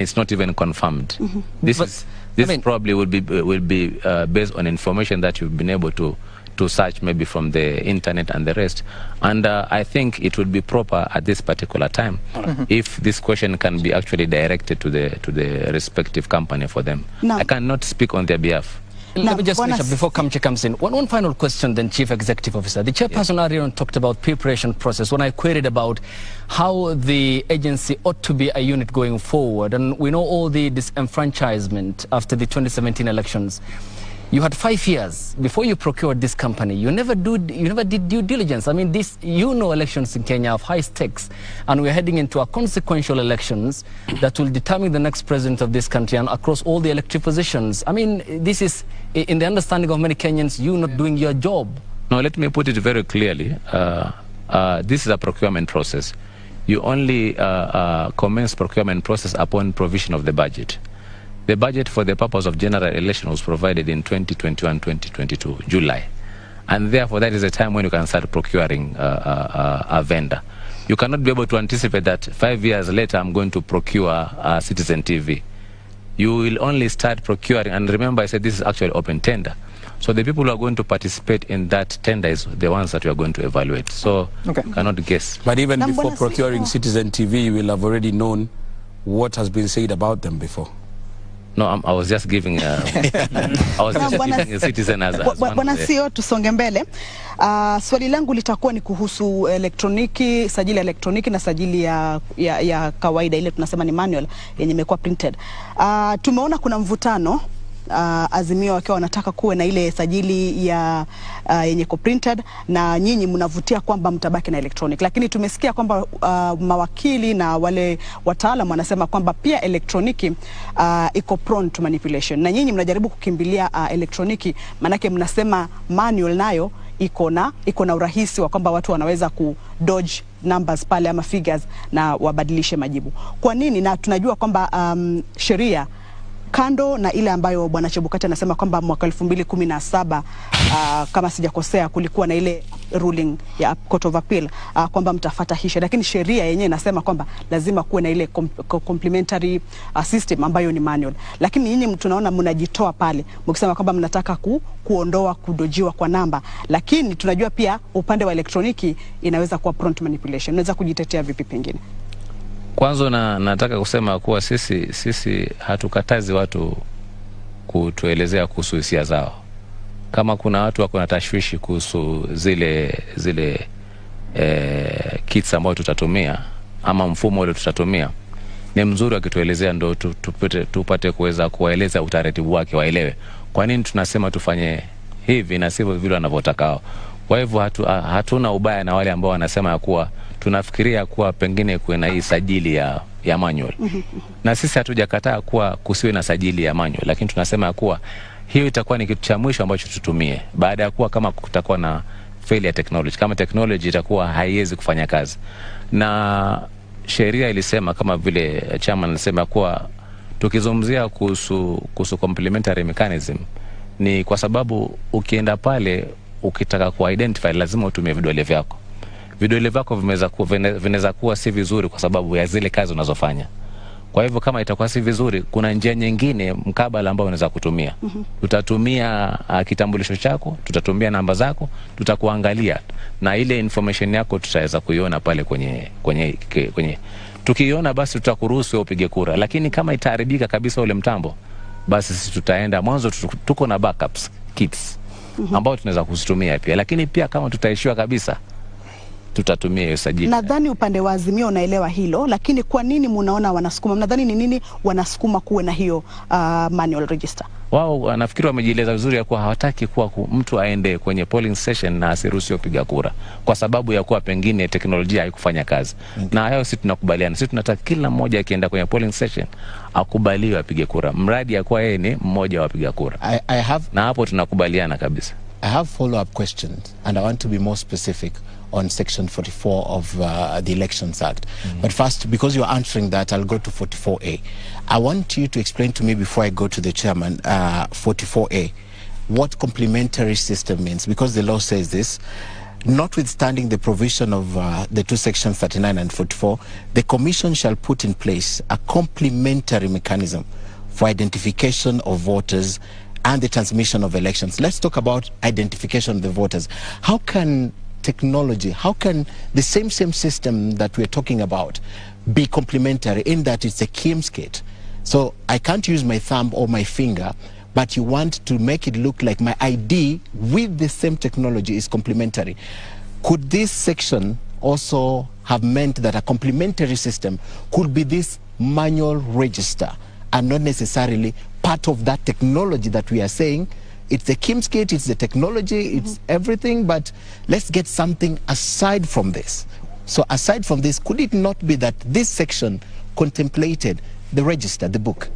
It's not even confirmed. This probably will be based on information that you've been able to search maybe from the internet and the rest. And I think it would be proper at this particular time if this question can be actually directed to the respective company for them. No. I cannot speak on their behalf. Let me just finish up before Kamche comes in. One final question then, Chief Executive Officer. The chairperson earlier on talked about preparation process when I queried about how the agency ought to be a unit going forward. And we know all the disenfranchisement after the 2017 elections. You had 5 years before you procured this company. You never did due diligence. I mean, elections in Kenya have high stakes, and we're heading into a consequential elections that will determine the next president of this country and across all the elected positions. I mean, this is, in the understanding of many Kenyans, you not doing your job. No, let me put it very clearly. This is a procurement process. You only commence procurement process upon provision of the budget. The budget for the purpose of general election was provided in 2021-2022, July. And therefore, that is the time when you can start procuring a vendor. You cannot be able to anticipate that 5 years later, I'm going to procure Citizen TV. You will only start procuring, and remember I said this is actually open tender. So the people who are going to participate in that tender is the ones that we are going to evaluate. So you cannot guess. But even before procuring Citizen TV, you will have already known what has been said about them before. No, I was just giving a citizen as Bwana CEO, tusonge mbele. Swali langu litakuwa ni kuhusu elektroniki, sajili ya elektroniki na sajili ya kawaida, ile tunasema ni manual yenye imekuwa printed. Tumeona kuna mvutano, Azimio wakiwa wanataka kuwe na ile sajili ya yenye ko printed, na nyinyi mnavutia kwamba mtabaki na electronic. Lakini tumesikia kwamba mawakili na wale wataalamu wanasema kwamba pia elektroniki iko prone to manipulation, na nyinyi mnajaribu kukimbilia elektroniki, manake mnasema manual nayo iko na urahisi wa kwamba watu wanaweza ku dodge numbers pale ama figures na wabadilishe majibu. Kwa nini? Na tunajua kwamba sheria kando na ile ambayo Bwana Chebukati anasema kwamba mwaka 2017 kama sijakosea kulikuwa na ile ruling ya Court of Appeal kwamba mtafuata hisha, lakini sheria yenyewe inasema kwamba lazima kuwe na ile complementary system ambayo ni manual. Lakini nyinyi tunaona mnajitoa pale mkisema kwamba mnataka kuondoa kudojiwa kwa namba, lakini tunajua pia upande wa elektroniki inaweza kuwa prone to manipulation. Unaweza kujitetea vipi pengine? Kwanza nataka kusema kuwa sisi hatukatazi watu kutuelezea kuhusu hisia zao. Kama kuna watu wako na tashwishi kuhusu zile kits ambao tutatumia ama mfumo ule tutatumia, ni mzuri wakituelezea ndo tupate kuweza kuwaeleza utaratibu wake, waelewe kwa nini tunasema tufanye hivi na sivyo vile wanavyotaka. Kwa hivyo hatuna ubaya na wale ambao wanasema ya kuwa tunafikiria kuwa pengine kuwe na hii sajili ya manual. Na sisi hatujakataa kuwa kusiwe na sajili ya manual, lakini tunasema ya kuwa hiyo itakuwa ni kitu cha mwisho ambacho tutumie baada ya kuwa kama kutakuwa na failure technology, kama technology itakuwa haiwezi kufanya kazi. Na sheria ilisema kama vile chairman alisema kuwa tukizungumzia kuhusu complementary mechanism ni kwa sababu ukienda pale ukitaka ku-identify lazima utumie vidole vyako. Vidole vyako vinaweza kuwa si vizuri kwa sababu ya zile kazi unazofanya. Kwa hivyo kama itakuwa si vizuri, kuna njia nyingine mkabala ambao unaweza kutumia. Tutatumia kitambulisho chako, tutatumia namba zako, tutakuangalia na ile information yako tutaweza kuiona pale kwenye tukiiona basi tutakuruhusu upige kura. Lakini kama itaharibika kabisa ule mtambo, basi sisi tutaenda mwanzo, tuko na backups kits ambao tunaweza kuzitumia pia. Lakini pia kama tutaishiwa kabisa, tutatumia hiyo sajili. Nadhani upande wa Azimio unaelewa hilo, lakini kwa nini mnaona wanasukuma? Mnadhani ni nini wanasukuma kuwe na hiyo manual register? Wao nafikiri wamejieleza vizuri ya kuwa hawataki kuwa mtu aende kwenye polling station na asiruhusiwe kupiga kura kwa sababu ya kuwa pengine teknolojia haikufanya kazi. Na hayo sisi tunakubaliana. Sisi tunataka kila mmoja akienda kwenye polling station akubaliwe apige kura, mradi ya kuwa yeye ni mmoja wa wapiga kura. Na hapo tunakubaliana kabisa. I have follow-up questions, and I want to be more specific on Section 44 of the Elections Act. But first, because you're answering that, I'll go to 44A. I want you to explain to me, before I go to the chairman, 44A, what complementary system means, because the law says this. notwithstanding the provision of the two sections 39 and 44, the Commission shall put in place a complementary mechanism for identification of voters and the transmission of elections. Let's talk about identification of the voters. How can technology, how can the same system that we're talking about be complementary in that it's a KIMS kit? So I can't use my thumb or my finger, but you want to make it look like my ID with the same technology is complementary. Could this section also have meant that a complementary system could be this manual register and not necessarily part of that technology that we are saying? It's the KIMS kit, it's the technology, it's everything, but let's get something aside from this. So aside from this, could it not be that this section contemplated the register, the book?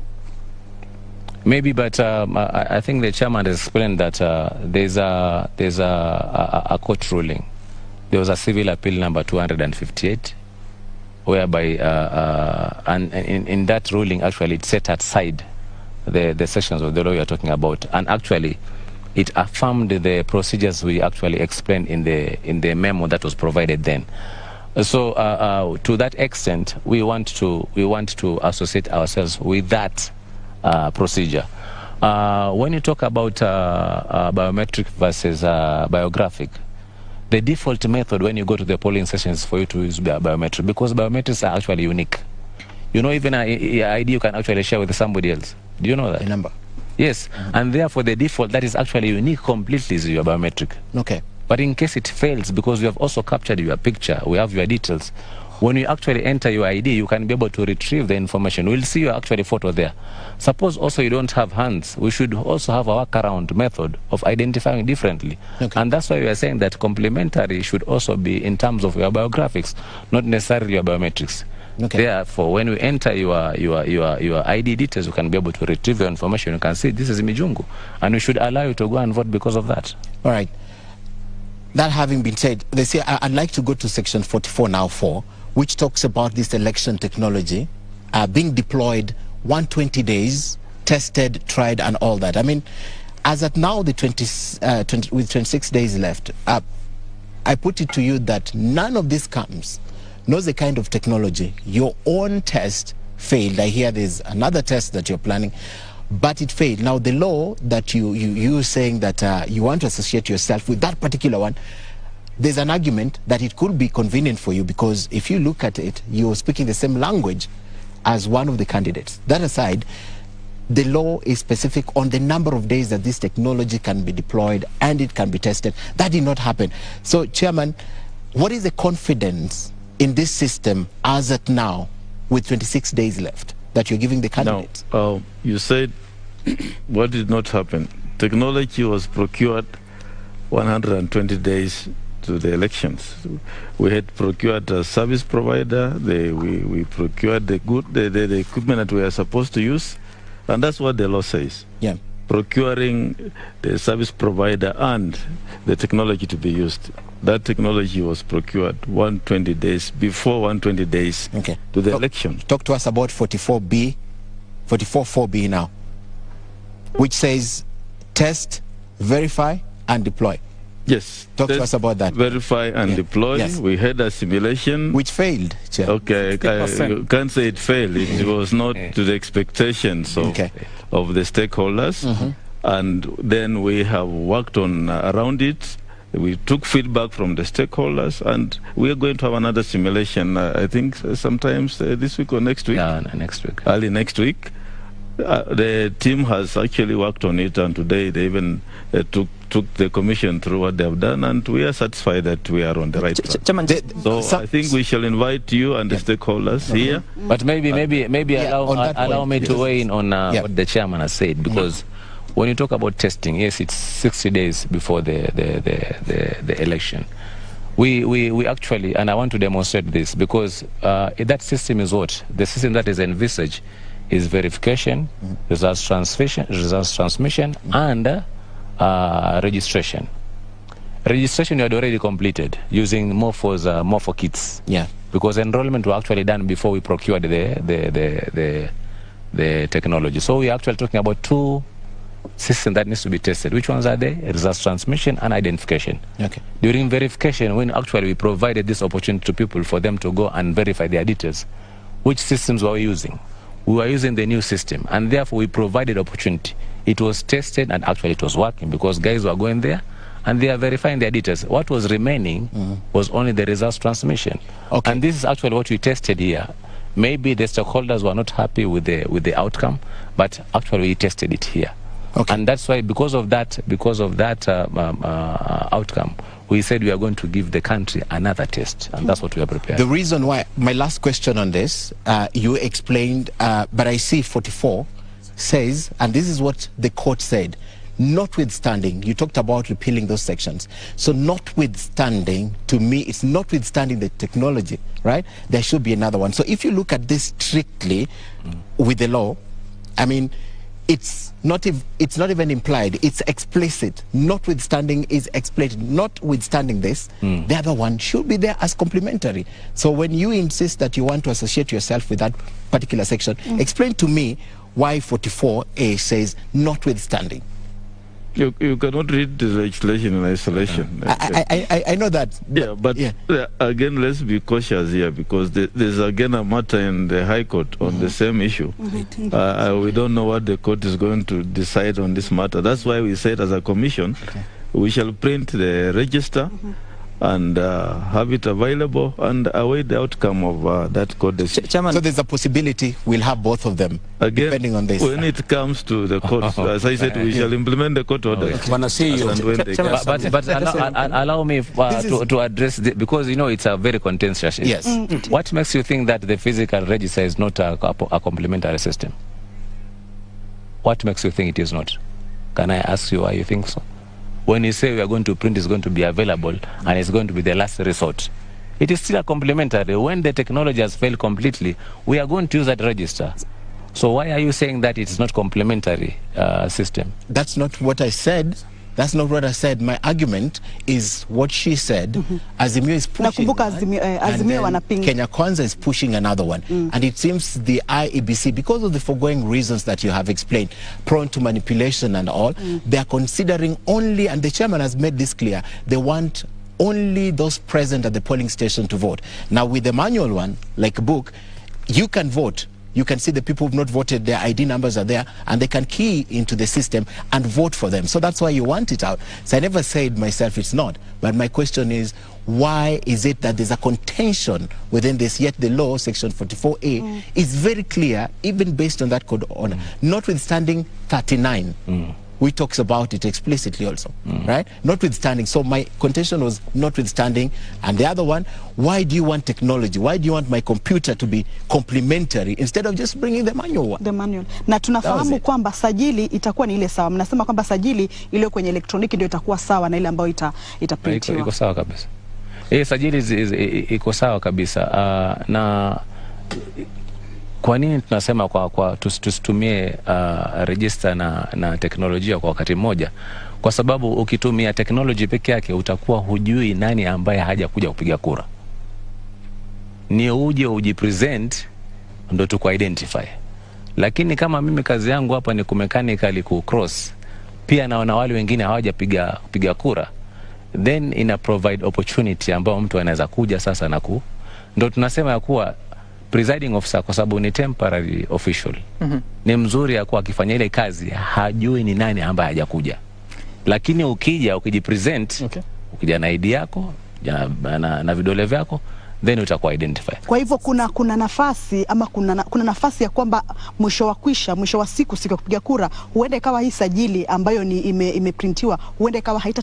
Maybe, but I think the chairman has explained that there's a court ruling. There was a civil appeal number 258, whereby and in that ruling actually it set aside the sections of the law you're talking about, and actually it affirmed the procedures we actually explained in the memo that was provided then. So to that extent, we want to associate ourselves with that procedure. When you talk about biometric versus biographic, the default method when you go to the polling stations for you to use biometric, because biometrics are actually unique. You know, even an ID you can actually share with somebody else. Do you know that? A number. Yes, and therefore the default that is actually unique completely is your biometric. Okay. But in case it fails, because we have also captured your picture, we have your details, when you actually enter your ID, you can be able to retrieve the information. We'll see your actually photo there. Suppose also you don't have hands, we should also have a workaround method of identifying differently. Okay. And that's why we are saying that complementary should also be in terms of your biographics, not necessarily your biometrics. Okay. Therefore, when we enter your ID details, you can be able to retrieve your information. You can see this is Mijungu, and we should allow you to go and vote because of that. All right. That having been said, they say I'd like to go to section 44 now 4, which talks about this election technology being deployed 120 days, tested, tried, and all that. I mean, as at now, with 26 days left, I put it to you that none of this comes, knows the kind of technology. Your own test failed. I hear there's another test that you're planning, but it failed. Now, the law that you're saying that you want to associate yourself with that particular one, there's an argument that it could be convenient for you, because if you look at it, you're speaking the same language as one of the candidates. That aside, the law is specific on the number of days that this technology can be deployed and it can be tested. That did not happen. So, Chairman, what is the confidence in this system as at now, with 26 days left, that you're giving the candidates? Now, you said what did not happen. Technology was procured 120 days to the elections. We had procured a service provider. We procured the equipment that we are supposed to use, and that's what the law says. Yeah. Procuring the service provider and the technology to be used. That technology was procured 120 days before 120 days to the election. Talk to us about 44B, 44.4B now, which says test, verify, and deploy. Yes. Talk to us about that. Verify and deploy. Yes. We had a simulation. Which failed, Chair. Okay, I can't say it failed. It was not to the expectations of the stakeholders. And then we have worked on around it. We took feedback from the stakeholders, and we are going to have another simulation, I think sometimes this week or next week. Yeah, next week. Early next week. The team has actually worked on it, and today they even took the commission through what they have done, and we are satisfied that we are on the right track. So I think we shall invite you and the stakeholders here. But maybe allow me to weigh in on what the chairman has said, because when you talk about testing, yes, it's 60 days before the election. We actually, and I want to demonstrate this, because that system is what? The system that is envisaged is verification, results transmission, and registration. Registration you had already completed using Morpho kits. Yeah. Because enrollment was actually done before we procured the technology. So we are actually talking about two system that needs to be tested. Which ones are they? Results transmission and identification. Okay. During verification, when actually we provided this opportunity to people for them to go and verify their details, which systems were we using? We were using the new system, and therefore we provided opportunity. It was tested, and actually it was working because guys were going there and they are verifying their details. What was remaining was only the results transmission. Okay. And this is actually what we tested here. Maybe the stakeholders were not happy with the outcome, but actually we tested it here. Okay. And that's why, because of that outcome, we said we are going to give the country another test, and that's what we are prepared. The reason why, my last question on this, you explained, but I see 44 says, and this is what the court said, notwithstanding, you talked about repealing those sections. So notwithstanding, to me, it's notwithstanding the technology, right? There should be another one. So if you look at this strictly with the law, I mean, it's not even implied, it's explicit. Notwithstanding is explicit. Notwithstanding this, the other one should be there as complementary. So when you insist that you want to associate yourself with that particular section, explain to me why 44A says notwithstanding. You cannot read the legislation in isolation. I know that. Yeah, but again, let's be cautious here, because there's again a matter in the High Court on the same issue. We don't know what the court is going to decide on this matter. That's why we said as a commission, we shall print the register and have it available and await the outcome of that court decision. So there's a possibility we'll have both of them, again, depending on this. When it comes to the court, as I said, we shall implement the court order. But allow me to address this, because you know it's a very contentious issue. Yes. What makes you think that the physical register is not a complementary system? What makes you think it is not? Can I ask you why you think so? When you say we are going to print, it's going to be available and it's going to be the last resort, it is still a complementary. When the technology has failed completely, we are going to use that register. So why are you saying that it's not complementary system? That's not what I said. That's not what I said. My argument is what she said. Azimio is pushing one, Kenya Kwanza is pushing another one. And it seems the IEBC, because of the foregoing reasons that you have explained, prone to manipulation and all, they are considering only, and the chairman has made this clear, they want only those present at the polling station to vote. Now with the manual one, like a book, you can vote. You can see the people who've not voted, their ID numbers are there, and they can key into the system and vote for them. So that's why you want it out. So I never said myself it's not. But my question is, why is it that there's a contention within this, yet the law, section 44A, is very clear, even based on that code order, notwithstanding 39. Which talks about it explicitly also, right? Notwithstanding. So my contention was notwithstanding. And the other one, why do you want technology? Why do you want my computer to be complementary instead of just bringing the manual one? The manual. Na tunafahamu kwamba sajili itakuwa ni ile sawa. Mnasema kwamba sajili ile kwenye elektroniki ndio itakuwa sawa na ile ambayo itaprintiwa. Iko sawa kabisa. Sajili iko sawa kabisa. Na kwa nini tunasema tusitumie register na teknolojia kwa wakati mmoja? Kwa sababu ukitumia teknoloji peke yake utakuwa hujui nani ambaye haja kuja kupiga kura. Ni uje ujipresent ndo tuku identify. Lakini kama mimi kazi yangu hapa ni kumechanically ku-cross, pia naona wale wengine hawaja piga kura, then ina provide opportunity ambao mtu anaweza kuja sasa na ndo tunasema ya kuwa presiding officer, kwa sababu ni temporary official, ni mzuri ya kuwa akifanya ile kazi hajui ni nani ambaye hajakuja. Lakini ukijipresent, ukija na ID yako na vidole vyako, then utakuwa identify. Kwa hivyo kuna nafasi ama kuna nafasi ya kwamba mwisho wa siku ya kupiga kura huenda ikawa hii sajili ambayo ni imeprintiwa huenda ikawa haita